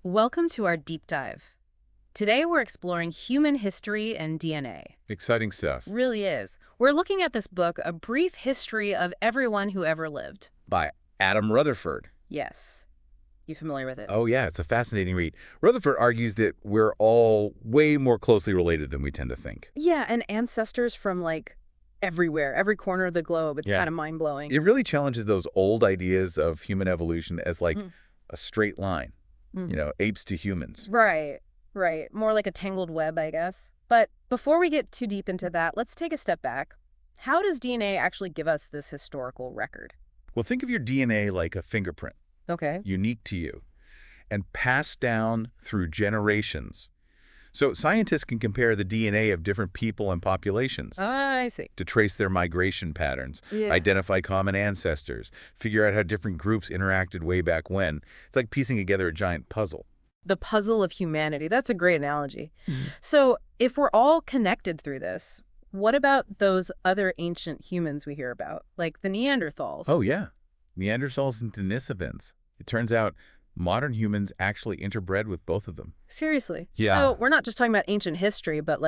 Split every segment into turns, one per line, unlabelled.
Welcome to our deep dive. Today we're exploring human history and DNA.
Exciting stuff.
Really is. We're looking at this book, A Brief History of Everyone Who Ever Lived.
By Adam Rutherford.
Yes. You familiar with it?
Oh, yeah, it's a fascinating read. Rutherford argues that we're all way more closely related than we tend to think.
Yeah, and ancestors from everywhere, every corner of the globe. It's
Yeah.
kind of mind-blowing.
It really challenges those old ideas of human evolution as like
Mm.
a straight line, apes to humans.
Right, right. More like a tangled web, I guess. But before we get too deep into that, let's take a step back. How does DNA actually give us this historical record?
Well, think of your DNA like a fingerprint,
Okay.
unique to you, and passed down through generations. So scientists can compare the DNA of different people and populations
I see.
to trace their migration patterns,
Yeah.
identify common ancestors, figure out how different groups interacted way back when. It's like piecing together a giant puzzle.
The puzzle of humanity. That's a great analogy. So if we're all connected through this, what about those other ancient humans we hear about, like the Neanderthals?
Oh, yeah. Neanderthals and Denisovans. It turns out modern humans actually interbred with both of them.
Seriously?
Yeah.
So we're not just talking about ancient history, but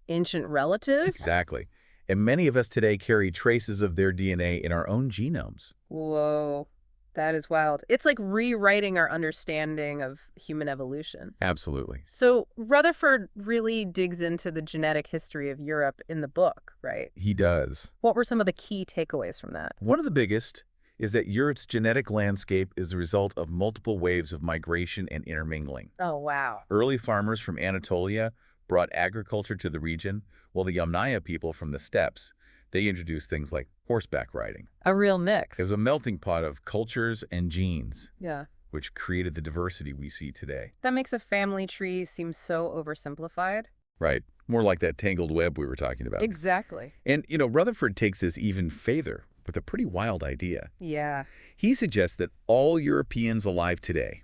ancient relatives?
Exactly. And many of us today carry traces of their DNA in our own genomes.
Whoa. That is wild. It's like rewriting our understanding of human evolution.
Absolutely.
So Rutherford really digs into the genetic history of Europe in the book, right?
He does.
What were some of the key takeaways from that?
One of the biggest is that Europe's genetic landscape is the result of multiple waves of migration and intermingling.
Oh, wow.
Early farmers from Anatolia brought agriculture to the region, while the Yamnaya people from the steppes, they introduced things like horseback riding.
A real mix.
It was a melting pot of cultures and genes,
Yeah.
which created the diversity we see today.
That makes a family tree seem so oversimplified.
Right. More like that tangled web we were talking about.
Exactly.
And, Rutherford takes this even further with a pretty wild idea.
Yeah.
He suggests that all Europeans alive today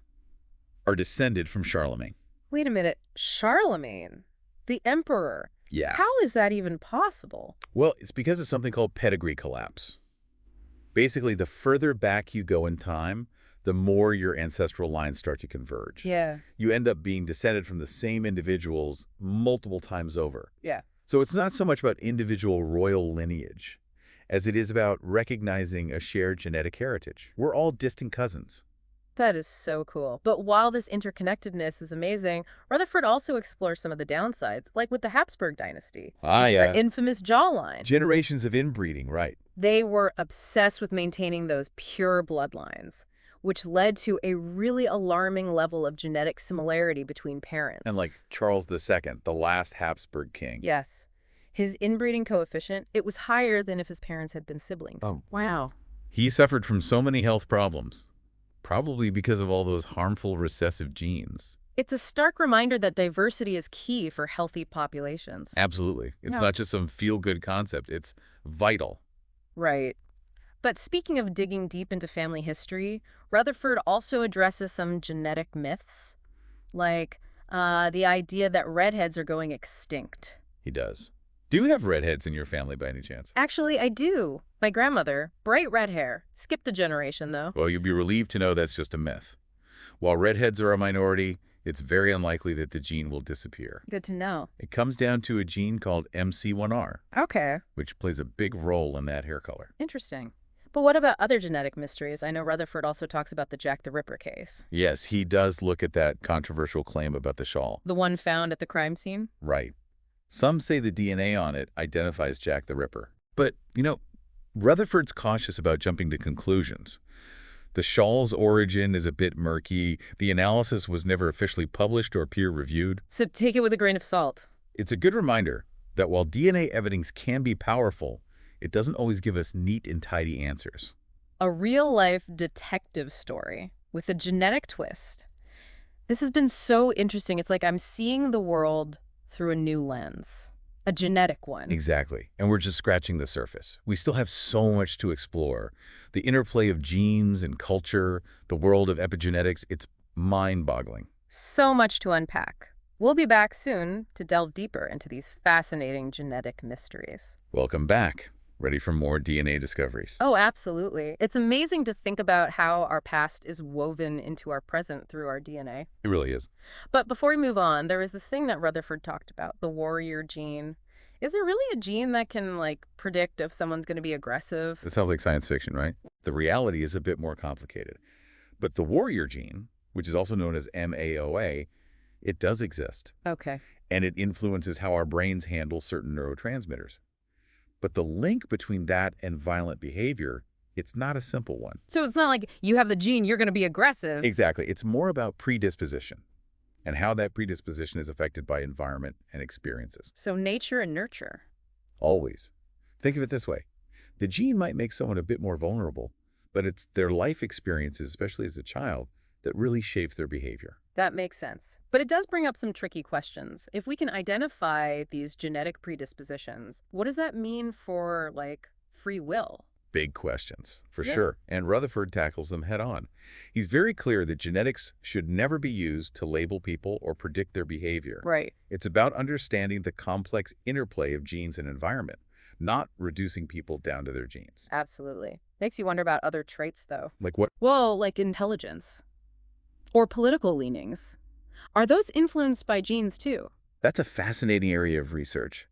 are descended from Charlemagne.
Wait a minute. Charlemagne, the emperor.
Yeah.
How is that even possible?
Well, it's because of something called pedigree collapse. Basically, the further back you go in time, the more your ancestral lines start to converge.
Yeah.
You end up being descended from the same individuals multiple times over.
Yeah.
So it's not so much about individual royal lineage as it is about recognizing a shared genetic heritage. We're all distant cousins.
That is so cool. But while this interconnectedness is amazing, Rutherford also explores some of the downsides, like with the Habsburg dynasty. Their infamous jawline.
Generations of inbreeding, right.
They were obsessed with maintaining those pure bloodlines, which led to a really alarming level of genetic similarity between parents.
And like Charles II, the last Habsburg king.
Yes. His inbreeding coefficient, it was higher than if his parents had been siblings.
Oh.
Wow.
He suffered from so many health problems, probably because of all those harmful recessive genes.
It's a stark reminder that diversity is key for healthy populations.
Absolutely. It's
Yeah.
not just some feel-good concept. It's vital.
Right. But speaking of digging deep into family history, Rutherford also addresses some genetic myths, like the idea that redheads are going extinct.
He does. Do you have redheads in your family by any chance?
Actually, I do. My grandmother, bright red hair. Skipped a generation, though.
Well, you'll be relieved to know that's just a myth. While redheads are a minority, it's very unlikely that the gene will disappear.
Good to know.
It comes down to a gene called MC1R,
Okay.
which plays a big role in that hair color.
Interesting. But what about other genetic mysteries? I know Rutherford also talks about the Jack the Ripper case.
Yes, he does look at that controversial claim about the shawl.
The one found at the crime scene?
Right. Some say the DNA on it identifies Jack the Ripper. But, Rutherford's cautious about jumping to conclusions. The shawl's origin is a bit murky. The analysis was never officially published or peer-reviewed.
So take it with a grain of salt.
It's a good reminder that while DNA evidence can be powerful, it doesn't always give us neat and tidy answers.
A real-life detective story with a genetic twist. This has been so interesting. It's like I'm seeing the world through a new lens, a genetic one.
Exactly. And we're just scratching the surface. We still have so much to explore. The interplay of genes and culture, the world of epigenetics, it's mind-boggling.
So much to unpack. We'll be back soon to delve deeper into these fascinating genetic mysteries.
Welcome back. Ready for more DNA discoveries?
Oh, absolutely. It's amazing to think about how our past is woven into our present through our DNA.
It really is.
But before we move on, there was this thing that Rutherford talked about, the warrior gene. Is there really a gene that can, like, predict if someone's going to be aggressive?
It sounds like science fiction, right? The reality is a bit more complicated. But the warrior gene, which is also known as MAOA, it does exist,
Okay.
and it influences how our brains handle certain neurotransmitters. But the link between that and violent behavior, it's not a simple one.
So it's not like you have the gene, you're going to be aggressive.
Exactly. It's more about predisposition and how that predisposition is affected by environment and experiences.
So nature and nurture.
Always. Think of it this way. The gene might make someone a bit more vulnerable, but it's their life experiences, especially as a child, that really shapes their behavior.
That makes sense. But it does bring up some tricky questions. If we can identify these genetic predispositions, what does that mean for, like, free will?
Big questions, for
Yeah.
sure, and Rutherford tackles them head on. He's very clear that genetics should never be used to label people or predict their behavior.
Right.
It's about understanding the complex interplay of genes and environment, not reducing people down to their genes.
Absolutely. Makes you wonder about other traits, though.
Like what?
Well, like intelligence or political leanings. Are those influenced by genes, too?
That's a fascinating area of research.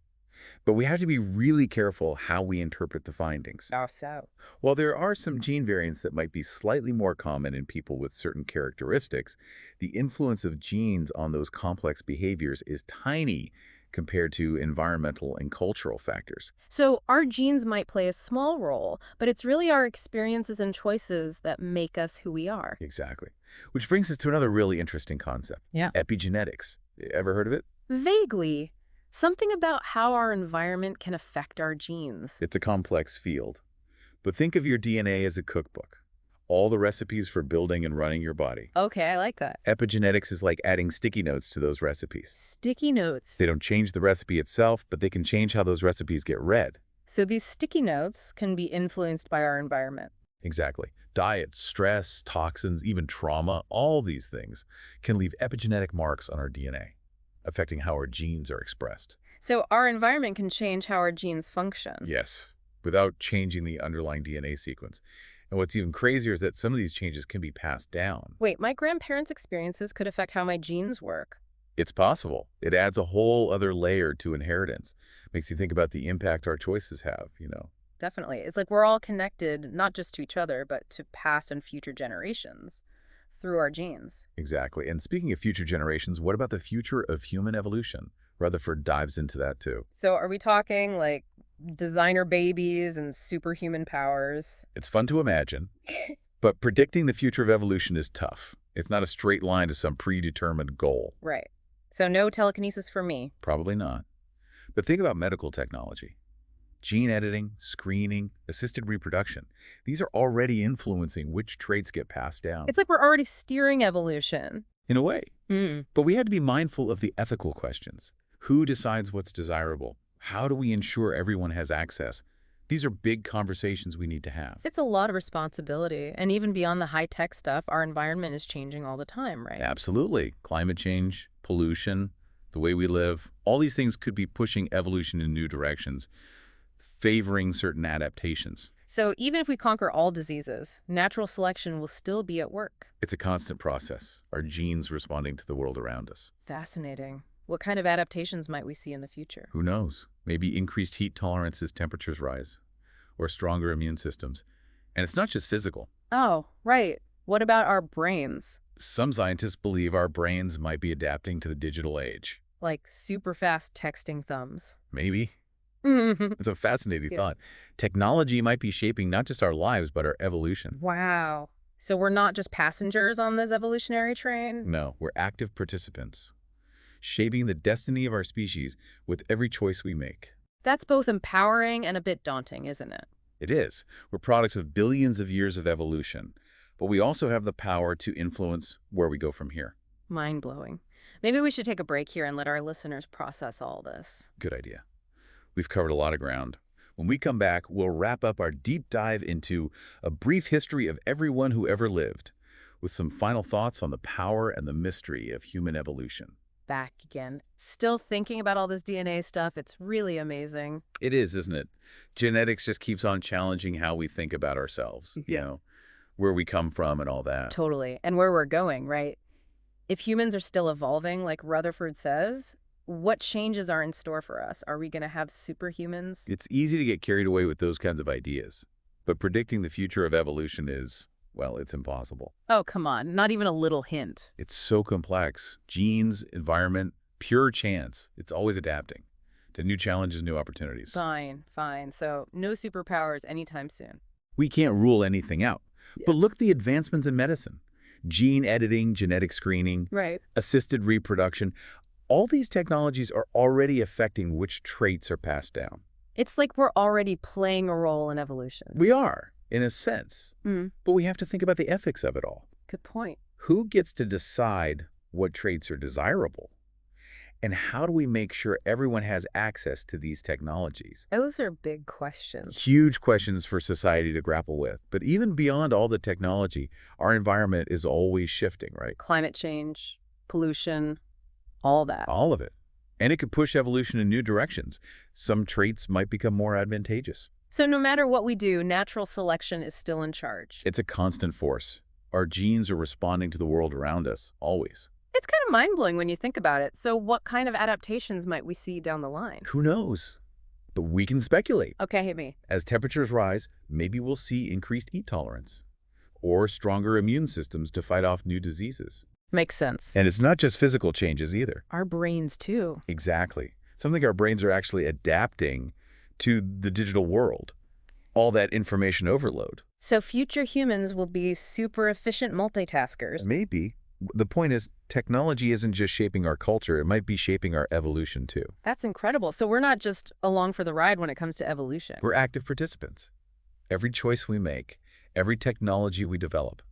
But we have to be really careful how we interpret the findings.
How so?
While there are some gene variants that might be slightly more common in people with certain characteristics, the influence of genes on those complex behaviors is tiny compared to environmental and cultural factors.
So our genes might play a small role, but it's really our experiences and choices that make us who we are.
Exactly. Which brings us to another really interesting concept.
Yeah.
Epigenetics. Ever heard of it?
Vaguely. Something about how our environment can affect our genes.
It's a complex field. But think of your DNA as a cookbook. All the recipes for building and running your body.
Okay, I like that.
Epigenetics is like adding sticky notes to those recipes.
Sticky notes.
They don't change the recipe itself, but they can change how those recipes get read.
So these sticky notes can be influenced by our environment.
Exactly. Diet, stress, toxins, even trauma, all these things can leave epigenetic marks on our DNA, affecting how our genes are expressed.
So our environment can change how our genes function.
Yes, without changing the underlying DNA sequence. And what's even crazier is that some of these changes can be passed down.
Wait, my grandparents' experiences could affect how my genes work.
It's possible. It adds a whole other layer to inheritance. Makes you think about the impact our choices have.
Definitely. It's like we're all connected, not just to each other, but to past and future generations through our genes.
Exactly. And speaking of future generations, what about the future of human evolution? Rutherford dives into that too.
So are we talking like designer babies and superhuman powers?
It's fun to imagine, but predicting the future of evolution is tough. It's not a straight line to some predetermined goal.
Right. So no telekinesis for me.
Probably not. But think about medical technology. Gene editing, screening, assisted reproduction. These are already influencing which traits get passed down.
It's like we're already steering evolution.
In a way.
Hmm.
But we had to be mindful of the ethical questions. Who decides what's desirable? How do we ensure everyone has access? These are big conversations we need to have.
It's a lot of responsibility. And even beyond the high-tech stuff, our environment is changing all the time, right?
Absolutely. Climate change, pollution, the way we live, all these things could be pushing evolution in new directions, favoring certain adaptations.
So even if we conquer all diseases, natural selection will still be at work.
It's a constant process, our genes responding to the world around us.
Fascinating. What kind of adaptations might we see in the future?
Who knows? Maybe increased heat tolerance as temperatures rise, or stronger immune systems. And it's not just physical.
Oh, right. What about our brains?
Some scientists believe our brains might be adapting to the digital age.
Like super fast texting thumbs.
Maybe.
Wow.
It's a fascinating
Yeah.
thought. Technology might be shaping not just our lives, but our evolution.
So we're not just passengers on this evolutionary train?
No, we're active participants, shaping the destiny of our species with every choice we make.
That's both empowering and a bit daunting, isn't it?
It is. We're products of billions of years of evolution, but we also have the power to influence where we go from here.
Mind-blowing. Maybe we should take a break here and let our listeners process all this.
Good idea. We've covered a lot of ground. When we come back, we'll wrap up our deep dive into a brief history of everyone who ever lived, with some final thoughts on the power and the mystery of human evolution.
back again. Still thinking about all this DNA stuff. It's really amazing.
It is, isn't it? Genetics just keeps on challenging how we think about ourselves,
Yeah.
where we come from and all that.
Totally. And where we're going, right? If humans are still evolving, like Rutherford says, what changes are in store for us? Are we going to have superhumans?
It's easy to get carried away with those kinds of ideas, but predicting the future of evolution is, well, it's impossible.
Oh, come on. Not even a little hint.
It's so complex. Genes, environment, pure chance. It's always adapting to new challenges, new opportunities.
Fine, fine. So no superpowers anytime soon.
We can't rule anything out.
Yeah.
But look at the advancements in medicine. Gene editing, genetic screening,
Right.
assisted reproduction. All these technologies are already affecting which traits are passed down.
It's like we're already playing a role in evolution.
We are, in a sense.
Mm,
But we have to think about the ethics of it all.
good point.
Who gets to decide what traits are desirable? And how do we make sure everyone has access to these technologies?
Those are big questions.
Huge questions for society to grapple with. But even beyond all the technology, our environment is always shifting, right?
Climate change, pollution, all that.
All of it. And it could push evolution in new directions. Some traits might become more advantageous.
So no matter what we do, natural selection is still in charge.
It's a constant force. Our genes are responding to the world around us, always.
It's kind of mind-blowing when you think about it. So what kind of adaptations might we see down the line?
Who knows? But we can speculate.
Okay, hit me.
As temperatures rise, maybe we'll see increased heat tolerance or stronger immune systems to fight off new diseases.
Makes sense.
And it's not just physical changes either.
Our brains, too.
Exactly. Something our brains are actually adapting to the digital world. All that information overload.
So future humans will be super efficient multitaskers.
Maybe. The point is, technology isn't just shaping our culture, it might be shaping our evolution too.
That's incredible. So we're not just along for the ride when it comes to evolution.
We're active participants. Every choice we make, every technology we develop,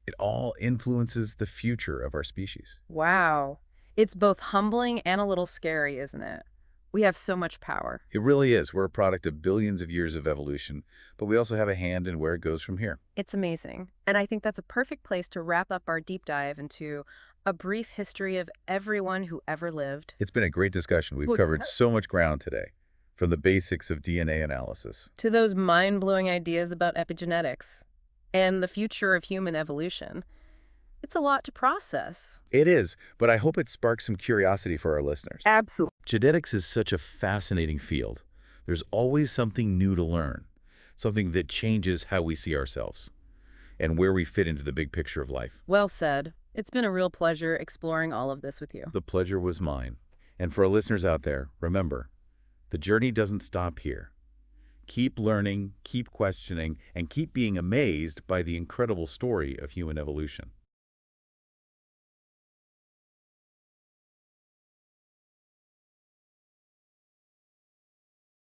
it all influences the future of our species.
Wow. It's both humbling and a little scary, isn't it? We have so much power.
It really is. We're a product of billions of years of evolution, but we also have a hand in where it goes from here.
It's amazing. And I think that's a perfect place to wrap up our deep dive into a brief history of everyone who ever lived.
It's been a great discussion. We've
Well,
covered so much ground today, from the basics of DNA analysis.
To those mind-blowing ideas about epigenetics and the future of human evolution. It's a lot to process.
It is, but I hope it sparks some curiosity for our listeners.
Absolutely.
Genetics is such a fascinating field. There's always something new to learn, something that changes how we see ourselves and where we fit into the big picture of life.
Well said. It's been a real pleasure exploring all of this with you.
The pleasure was mine. And for our listeners out there, remember, the journey doesn't stop here. Keep learning, keep questioning, and keep being amazed by the incredible story of human evolution.